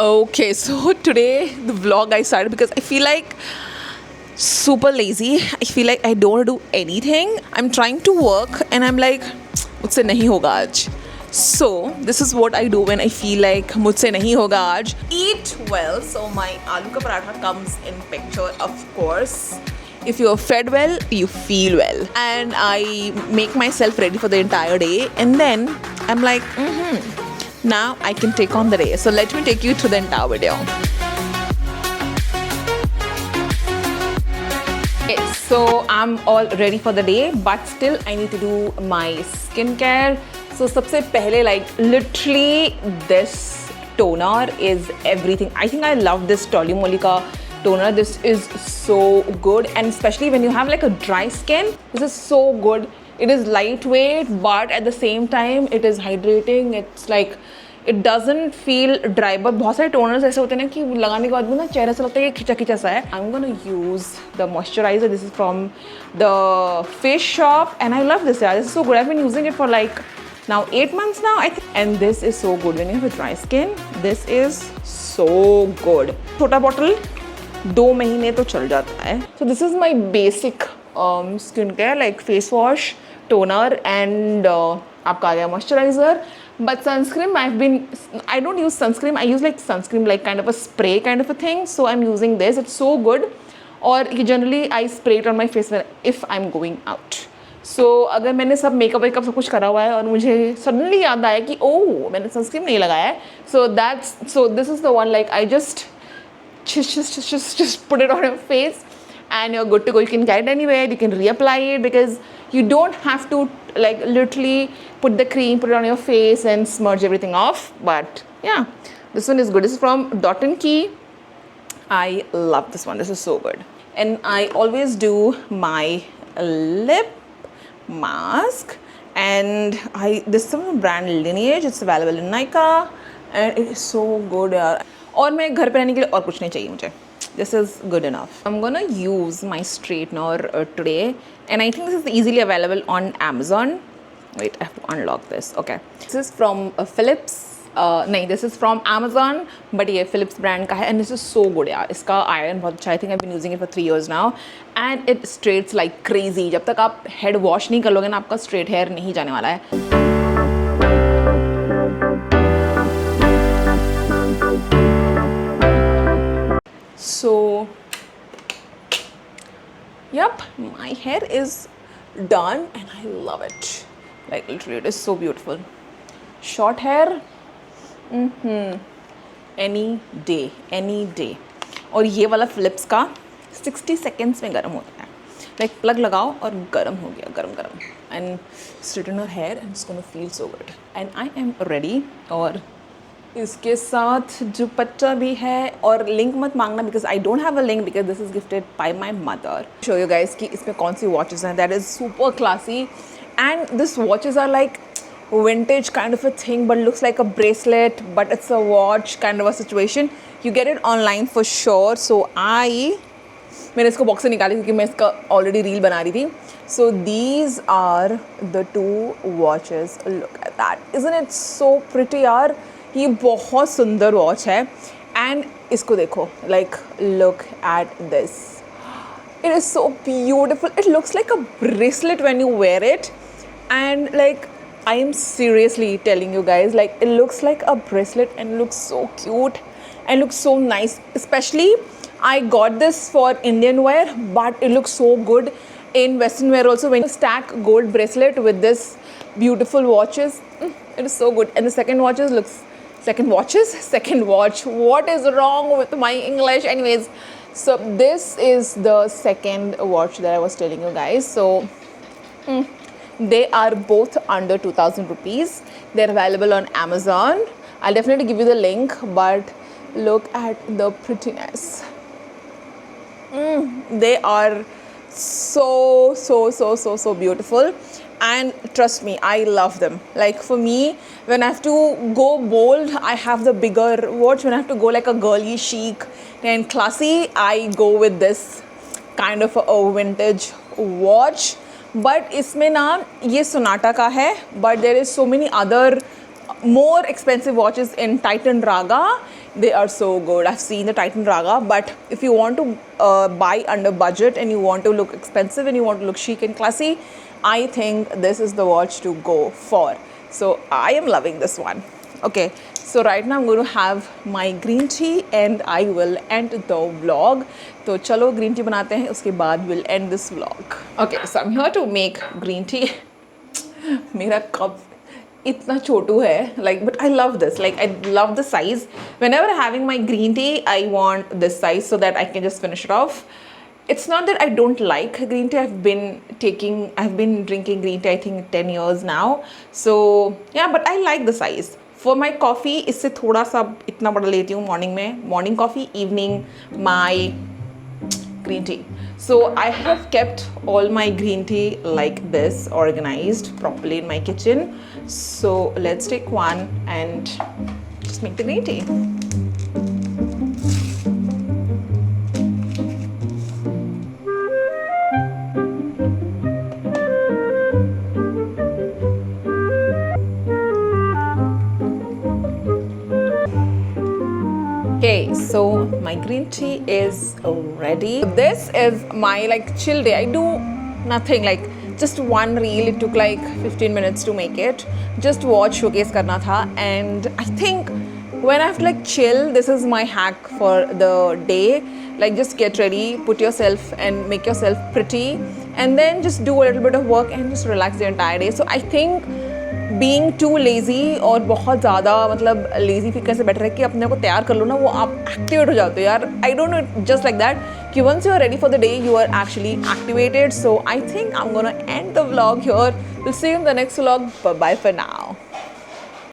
Okay, so today the vlog I started because I feel like super lazy. I feel like I don't want to do anything. I'm trying to work and I'm like, मुझसे नहीं होगा आज. So this is what I do when I feel like मुझसे नहीं होगा आज. Eat well. So my aloo ka paratha comes in picture, of course. If you're fed well, you feel well. And I make myself ready for the entire day. And then I'm like, now I can take on the day. So let me take you through the entire video. Okay, so I'm all ready for the day, but still I need to do my skincare. So सबसे पहले, like literally this toner is everything. I think I love this Tolly Molly toner. This is so good, and especially when you have like a dry skin, this is so good. It is lightweight, but at the same time it is hydrating. It's like it doesn't feel dry. But बहुत सारे toners ऐसे होते हैं ना कि लगाने के बाद भी ना चेहरे से लगता है कि खिंचा खिंचा सा है. I'm gonna use the moisturizer. This is from the Face Shop, and I love this. Yeah, this is so good. I've been using it for like now 8 months now, I think. And this is so good when you have a dry skin. This is so good. छोटा bottle 2 महीने तो चल जाता है. So this is my basic skincare, like face wash, toner, and आपका आ गया moisturizer. But sunscreen, I don't use sunscreen. I use like sunscreen, like kind of a spray kind of a thing. So I'm using this. It's so good. Or generally I spray it on my face if I'm going out. So अगर मैंने सब makeup wake up सब कुछ करा हुआ है और मुझे सडनली याद आया कि ओह मैंने सनस्क्रीन नहीं लगाया है. So this is the one, like I just put it on your face and you're good to go. You can get it anywhere, you can reapply it, because you don't have to like literally put the cream, put it on your face and smudge everything off. But yeah, this one is good. This is from Dot & Key. I love this one. This is so good. And I always do my lip mask, and this is from brand Lineage. It's available in Nykaa and it is so good यार. और मैं घर पे रहने के लिए और कुछ नहीं चाहिए मुझे. This is good enough. I'm gonna use my straightener today, and I think this is easily available on Amazon. Wait, I have to unlock this. Okay, this is from Philips. नहीं, this is from Amazon, but ये Philips brand का है, and this is so good यार. इसका iron बहुत अच्छा. I think I've been using it for 3 years now, and it straights like crazy. जब तक आप head wash नहीं कर लोगे ना, आपका straight hair नहीं जाने वाला है. So, yep, my hair is done and I love it. Like literally, it is so beautiful. Short hair, any day. और ये वाला Philips का 60 seconds में गर्म होता है. Like plug लगाओ और गर्म हो गया, गरम. And straighten your hair and it's gonna feel so good. And I am ready. और इसके साथ दुपट्टा भी है. और लिंक मत मांगना because I don't have a link, because this is gifted by my mother. Show you guys कि इसमें कौन सी watches हैं. That is super classy, and these watches are like vintage kind of a thing, but looks like a bracelet, but it's a watch kind of a situation. You get it online for sure. So मैंने इसको box से निकाली क्योंकि मैं इसका already reel बना रही थी. So these are the 2 watches. Look at that. Isn't it so pretty यार. ये बहुत सुंदर वॉच है. एंड इसको देखो, like look at this. It is so beautiful. It looks like a bracelet when you wear it, and like I am seriously telling you guys, like it looks like a bracelet and looks so cute and looks so nice. Especially I got this for Indian wear, but it looks so good in Western wear also. When you stack gold bracelet with this beautiful watches, it is so good. And the second watch, what is wrong with my English? Anyways, so this is the second watch that I was telling you guys. So they are both under 2,000 rupees. They're available on Amazon. I'll definitely give you the link, but look at the prettiness. They are so beautiful. And trust me, I love them. Like for me, when I have to go bold, I have the bigger watch. When I have to go like a girly chic and classy, I go with this kind of a vintage watch. But इसमें ना ये Sonata का है, but there is so many other more expensive watches in Titan Raga They are so good. I've seen the Titan Raga, but if you want to buy under budget and you want to look expensive and you want to look chic and classy, I think this is the watch to go for. So I am loving this one. Okay, so right now I'm going to have my green tea and I will end the vlog. तो चलो green tea बनाते हैं, उसके बाद we'll end this vlog. Okay, so I'm here to make green tea. मेरा cup इतना छोटू है, like, but I love this. Like, I love the size. Whenever having my green tea, I want this size so that I can just finish it off. It's not that I don't like green tea. I've been drinking green tea I think 10 years now. So yeah, but I like the size. For my coffee, इससे थोड़ा सा इतना बड़ा लेती हूँ morning में. Morning coffee, evening my green tea. So I have kept all my green tea like this, organized properly in my kitchen. So let's take one and just make the green tea. Okay, so my green tea is ready. This is my like chill day. I do nothing, like just one reel. It took like 15 minutes to make it. Just watch showcase karna tha, and I think when I have to like chill, this is my hack for the day. Like, just get ready, put yourself and make yourself pretty, and then just do a little bit of work and just relax the entire day. So I think being too lazy और बहुत ज़्यादा मतलब lazy फिर कैसे better है कि अपने को तैयार कर लो ना, वो आप एक्टिवेट हो जाते हो यार. I don't know, just like that कि once you are ready for the day, you are actually activated. So I think I'm gonna end the vlog here. We'll see you in the next vlog. Bye bye for now.